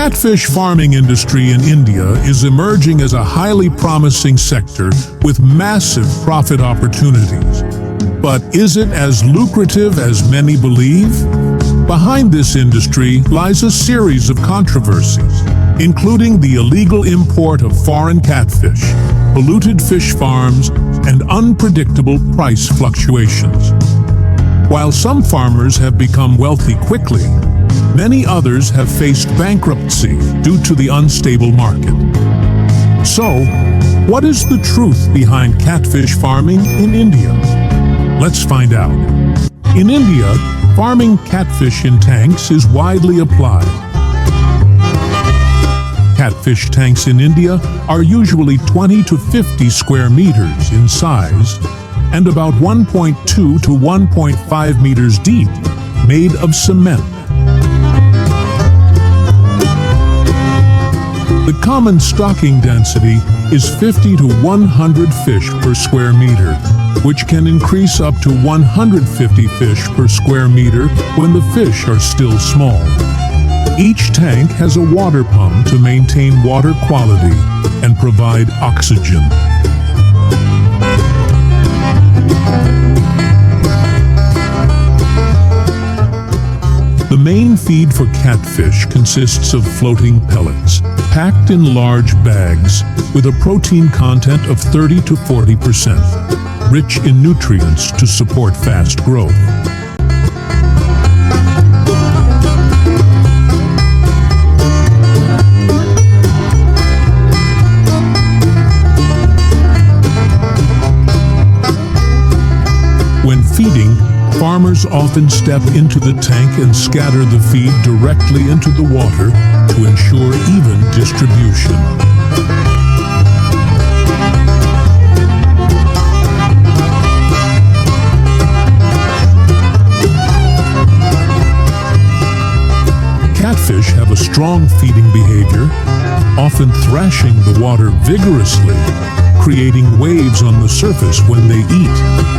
catfish farming industry in India is emerging as a highly promising sector with massive profit opportunities. But is it as lucrative as many believe? Behind this industry lies a series of controversies, including the illegal import of foreign catfish, polluted fish farms, and unpredictable price fluctuations. While some farmers have become wealthy quickly, many others have faced bankruptcy due to the unstable market. So, what is the truth behind catfish farming in India? Let's find out. In India, farming catfish in tanks is widely applied. Catfish tanks in India are usually 20 to 50 square meters in size and about 1.2 to 1.5 meters deep, made of cement. The common stocking density is 50 to 100 fish per square meter, which can increase up to 150 fish per square meter when the fish are still small. Each tank has a water pump to maintain water quality and provide oxygen. The main feed for catfish consists of floating pellets, packed in large bags with a protein content of 30 to 40%, rich in nutrients to support fast growth. When feeding, farmers often step into the tank and scatter the feed directly into the water to ensure even distribution. Catfish have a strong feeding behavior, often thrashing the water vigorously, creating waves on the surface when they eat.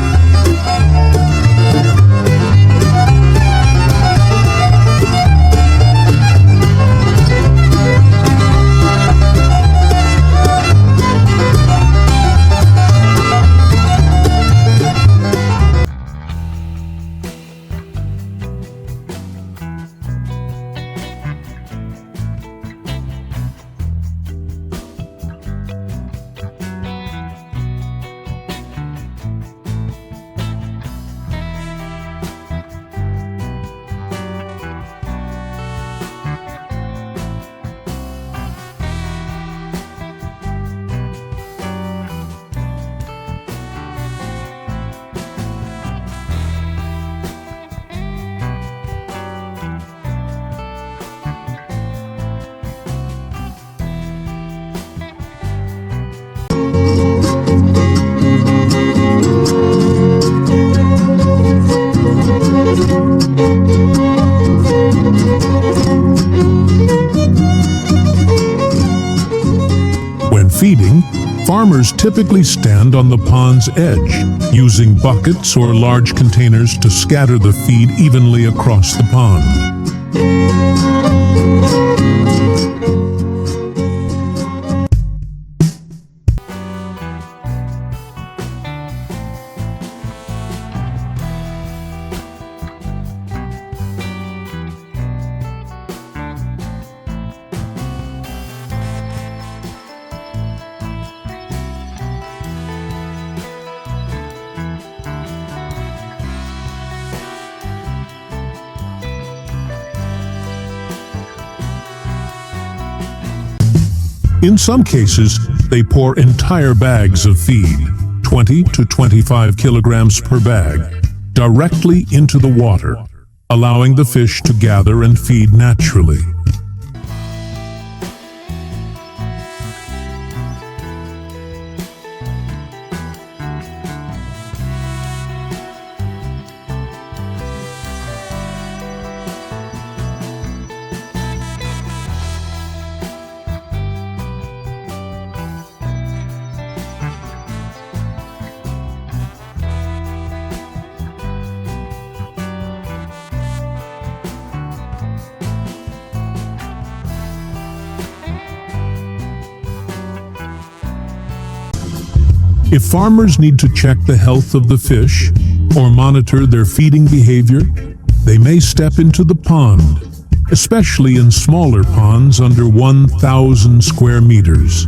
When feeding, farmers typically stand on the pond's edge, using buckets or large containers to scatter the feed evenly across the pond. In some cases, they pour entire bags of feed, 20 to 25 kilograms per bag, directly into the water, allowing the fish to gather and feed naturally. If farmers need to check the health of the fish or monitor their feeding behavior, they may step into the pond, especially in smaller ponds under 1,000 square meters.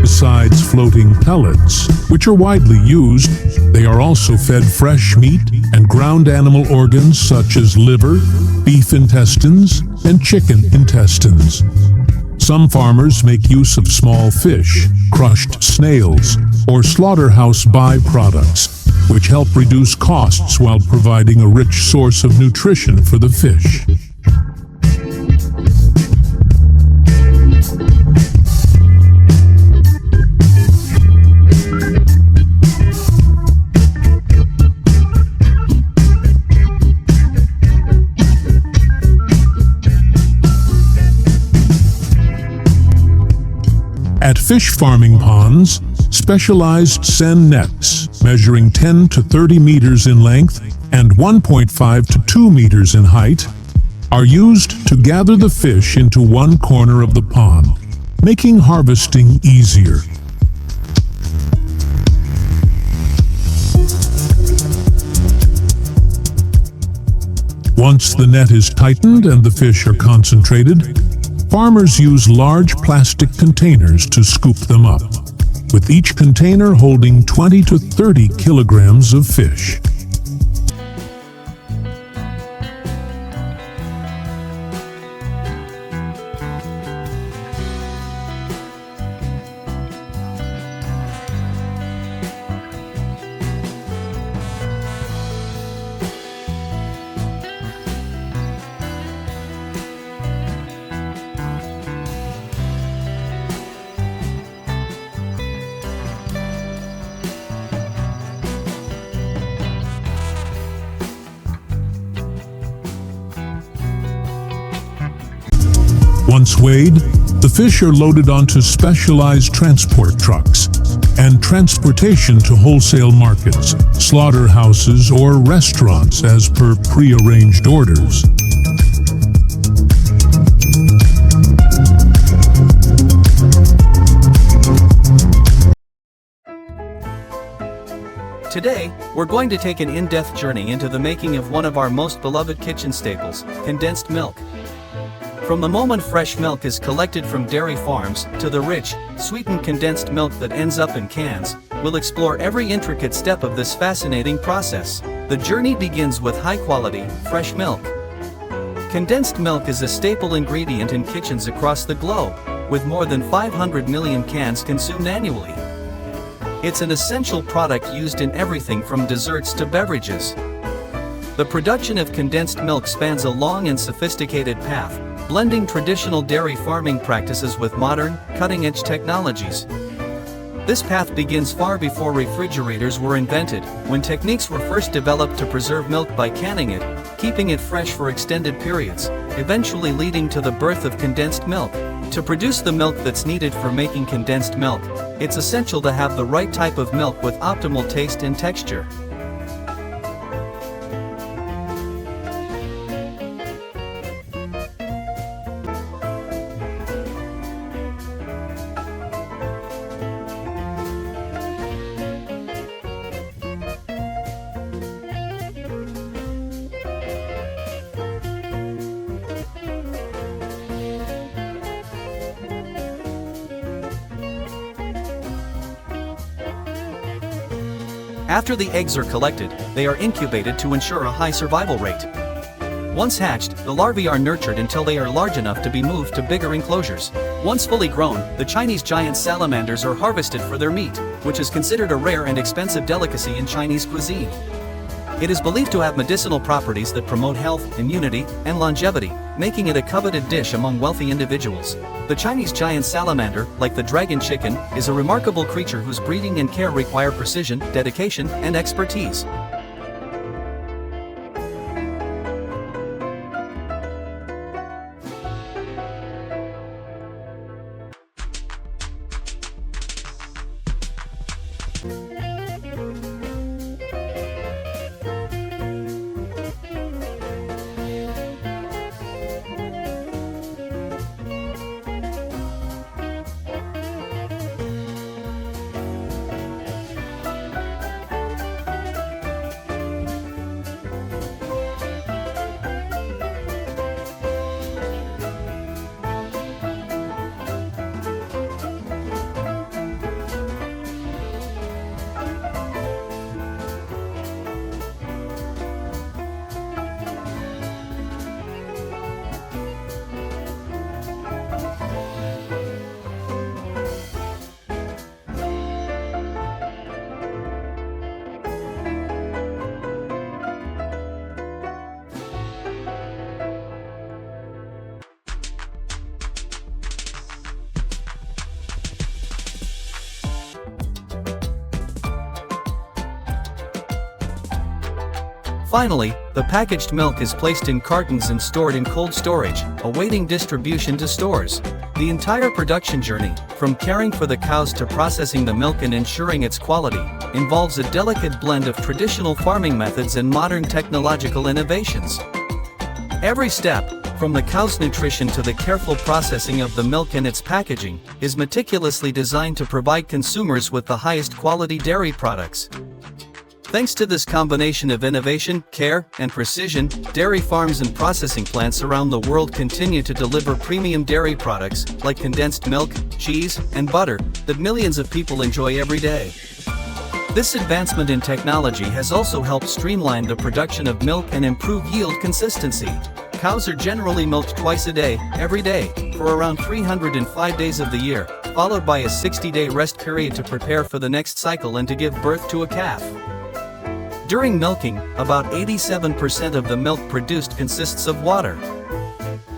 Besides floating pellets, which are widely used, they are also fed fresh meat and ground animal organs such as liver, beef intestines, and chicken intestines. Some farmers make use of small fish, crushed snails, or slaughterhouse byproducts, which help reduce costs while providing a rich source of nutrition for the fish. At fish farming ponds, specialized seine nets measuring 10 to 30 meters in length and 1.5 to 2 meters in height are used to gather the fish into one corner of the pond, making harvesting easier. Once the net is tightened and the fish are concentrated, farmers use large plastic containers to scoop them up, with each container holding 20 to 30 kilograms of fish. Once weighed, the fish are loaded onto specialized transport trucks, and transportation to wholesale markets, slaughterhouses, or restaurants as per pre-arranged orders. Today, we're going to take an in-depth journey into the making of one of our most beloved kitchen staples, condensed milk. From the moment fresh milk is collected from dairy farms to the rich, sweetened condensed milk that ends up in cans, we'll explore every intricate step of this fascinating process. The journey begins with high-quality, fresh milk. Condensed milk is a staple ingredient in kitchens across the globe, with more than 500 million cans consumed annually. It's an essential product used in everything from desserts to beverages. The production of condensed milk spans a long and sophisticated path, blending traditional dairy farming practices with modern, cutting-edge technologies. This path begins far before refrigerators were invented, when techniques were first developed to preserve milk by canning it, keeping it fresh for extended periods, eventually leading to the birth of condensed milk. To produce the milk that's needed for making condensed milk, it's essential to have the right type of milk with optimal taste and texture. After the eggs are collected, they are incubated to ensure a high survival rate. Once hatched, the larvae are nurtured until they are large enough to be moved to bigger enclosures. Once fully grown, the Chinese giant salamanders are harvested for their meat, which is considered a rare and expensive delicacy in Chinese cuisine. It is believed to have medicinal properties that promote health, immunity, and longevity, making it a coveted dish among wealthy individuals. The Chinese giant salamander, like the dragon chicken, is a remarkable creature whose breeding and care require precision, dedication, and expertise. Finally, the packaged milk is placed in cartons and stored in cold storage, awaiting distribution to stores. The entire production journey, from caring for the cows to processing the milk and ensuring its quality, involves a delicate blend of traditional farming methods and modern technological innovations. Every step, from the cow's nutrition to the careful processing of the milk and its packaging, is meticulously designed to provide consumers with the highest quality dairy products. Thanks to this combination of innovation, care, and precision, dairy farms and processing plants around the world continue to deliver premium dairy products, like condensed milk, cheese, and butter, that millions of people enjoy every day. This advancement in technology has also helped streamline the production of milk and improve yield consistency. Cows are generally milked twice a day, every day, for around 305 days of the year, followed by a 60-day rest period to prepare for the next cycle and to give birth to a calf. During milking, about 87% of the milk produced consists of water.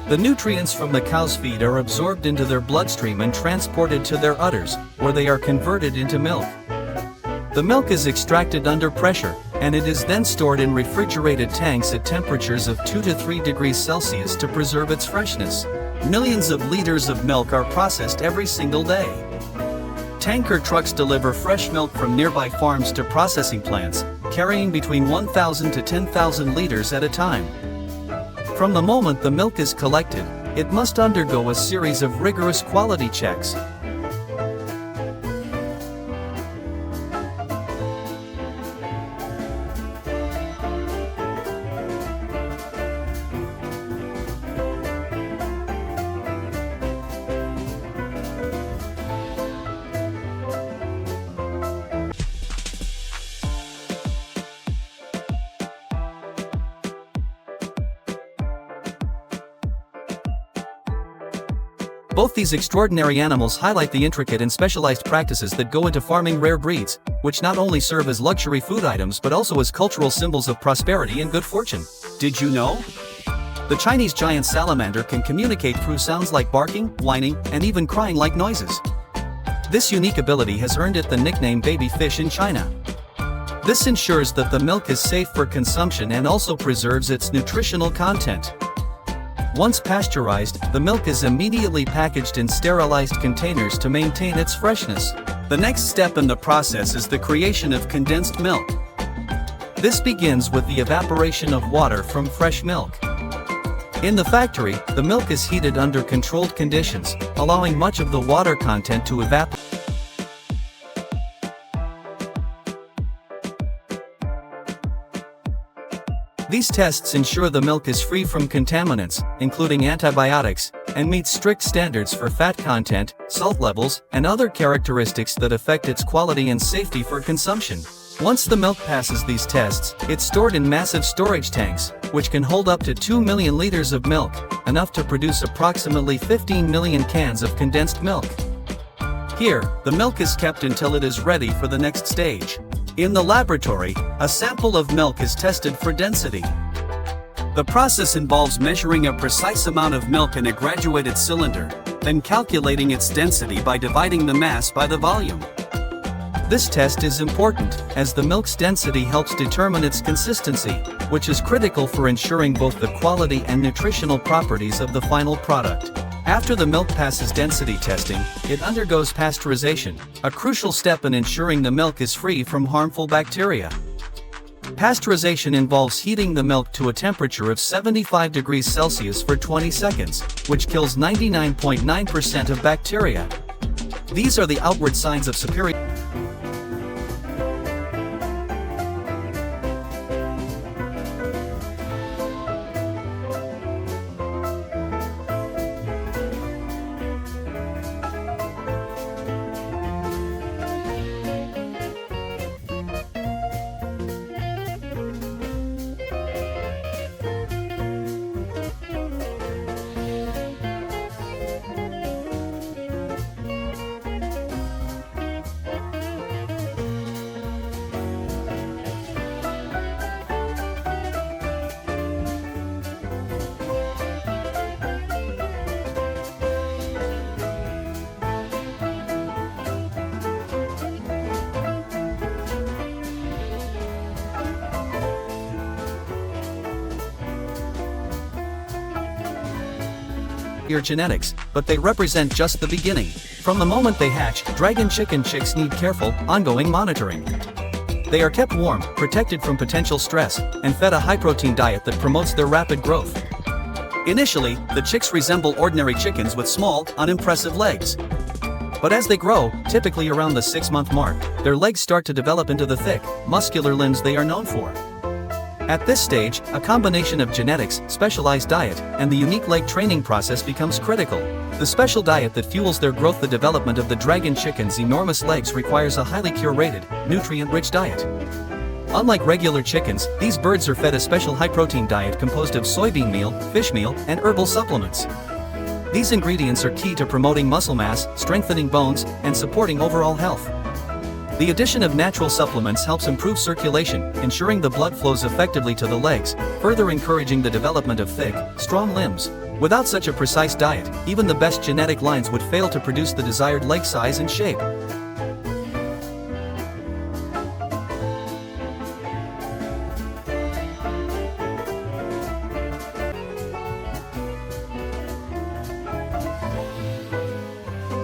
The nutrients from the cow's feed are absorbed into their bloodstream and transported to their udders, where they are converted into milk. The milk is extracted under pressure, and it is then stored in refrigerated tanks at temperatures of 2 to 3 degrees Celsius to preserve its freshness. Millions of liters of milk are processed every single day. Tanker trucks deliver fresh milk from nearby farms to processing plants, carrying between 1,000 to 10,000 liters at a time. From the moment the milk is collected, it must undergo a series of rigorous quality checks. Both these extraordinary animals highlight the intricate and specialized practices that go into farming rare breeds, which not only serve as luxury food items but also as cultural symbols of prosperity and good fortune. Did you know? The Chinese giant salamander can communicate through sounds like barking, whining, and even crying like noises. This unique ability has earned it the nickname baby fish in China. This ensures that the milk is safe for consumption and also preserves its nutritional content. Once pasteurized, the milk is immediately packaged in sterilized containers to maintain its freshness. The next step in the process is the creation of condensed milk. This begins with the evaporation of water from fresh milk. In the factory, the milk is heated under controlled conditions, allowing much of the water content to evaporate. These tests ensure the milk is free from contaminants, including antibiotics, and meets strict standards for fat content, salt levels, and other characteristics that affect its quality and safety for consumption. Once the milk passes these tests, it's stored in massive storage tanks, which can hold up to 2 million liters of milk, enough to produce approximately 15 million cans of condensed milk. Here, the milk is kept until it is ready for the next stage. In the laboratory, a sample of milk is tested for density. The process involves measuring a precise amount of milk in a graduated cylinder, then calculating its density by dividing the mass by the volume. This test is important, as the milk's density helps determine its consistency, which is critical for ensuring both the quality and nutritional properties of the final product. After the milk passes density testing, it undergoes pasteurization, a crucial step in ensuring the milk is free from harmful bacteria. Pasteurization involves heating the milk to a temperature of 75 degrees Celsius for 20 seconds, which kills 99.9% of bacteria. These are the outward signs of superior. Your genetics, but they represent just the beginning. From the moment they hatch, dragon chicken chicks need careful, ongoing monitoring. They are kept warm, protected from potential stress, and fed a high-protein diet that promotes their rapid growth. Initially, the chicks resemble ordinary chickens with small, unimpressive legs. But as they grow, typically around the 6-month mark, their legs start to develop into the thick, muscular limbs they are known for. At this stage, a combination of genetics, specialized diet, and the unique leg training process becomes critical. The special diet that fuels their growth. The development of the dragon chicken's enormous legs requires a highly curated, nutrient-rich diet. Unlike regular chickens, these birds are fed a special high-protein diet composed of soybean meal, fish meal, and herbal supplements. These ingredients are key to promoting muscle mass, strengthening bones, and supporting overall health. The addition of natural supplements helps improve circulation, ensuring the blood flows effectively to the legs, further encouraging the development of thick, strong limbs. Without such a precise diet, even the best genetic lines would fail to produce the desired leg size and shape.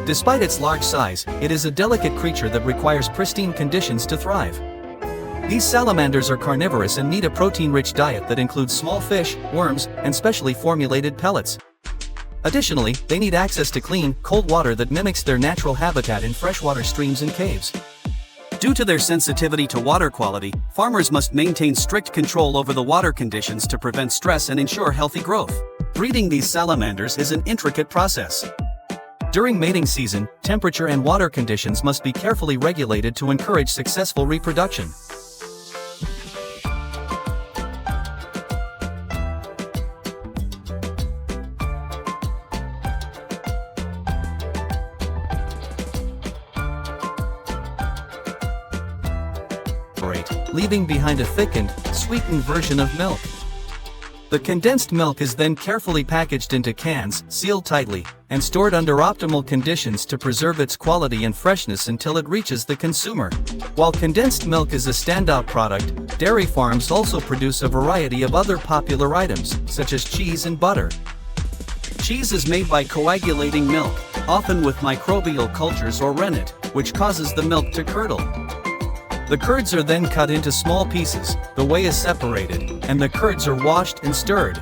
Despite its large size, it is a delicate creature that requires pristine conditions to thrive. These salamanders are carnivorous and need a protein-rich diet that includes small fish, worms, and specially formulated pellets. Additionally, they need access to clean, cold water that mimics their natural habitat in freshwater streams and caves. Due to their sensitivity to water quality, farmers must maintain strict control over the water conditions to prevent stress and ensure healthy growth. Breeding these salamanders is an intricate process. During mating season, temperature and water conditions must be carefully regulated to encourage successful reproduction. Leaving behind a thickened, sweetened version of milk. The condensed milk is then carefully packaged into cans, sealed tightly, and stored under optimal conditions to preserve its quality and freshness until it reaches the consumer. While condensed milk is a standout product, dairy farms also produce a variety of other popular items, such as cheese and butter. Cheese is made by coagulating milk, often with microbial cultures or rennet, which causes the milk to curdle. The curds are then cut into small pieces, the whey is separated, and the curds are washed and stirred.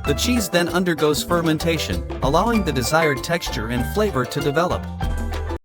The cheese then undergoes fermentation, allowing the desired texture and flavor to develop.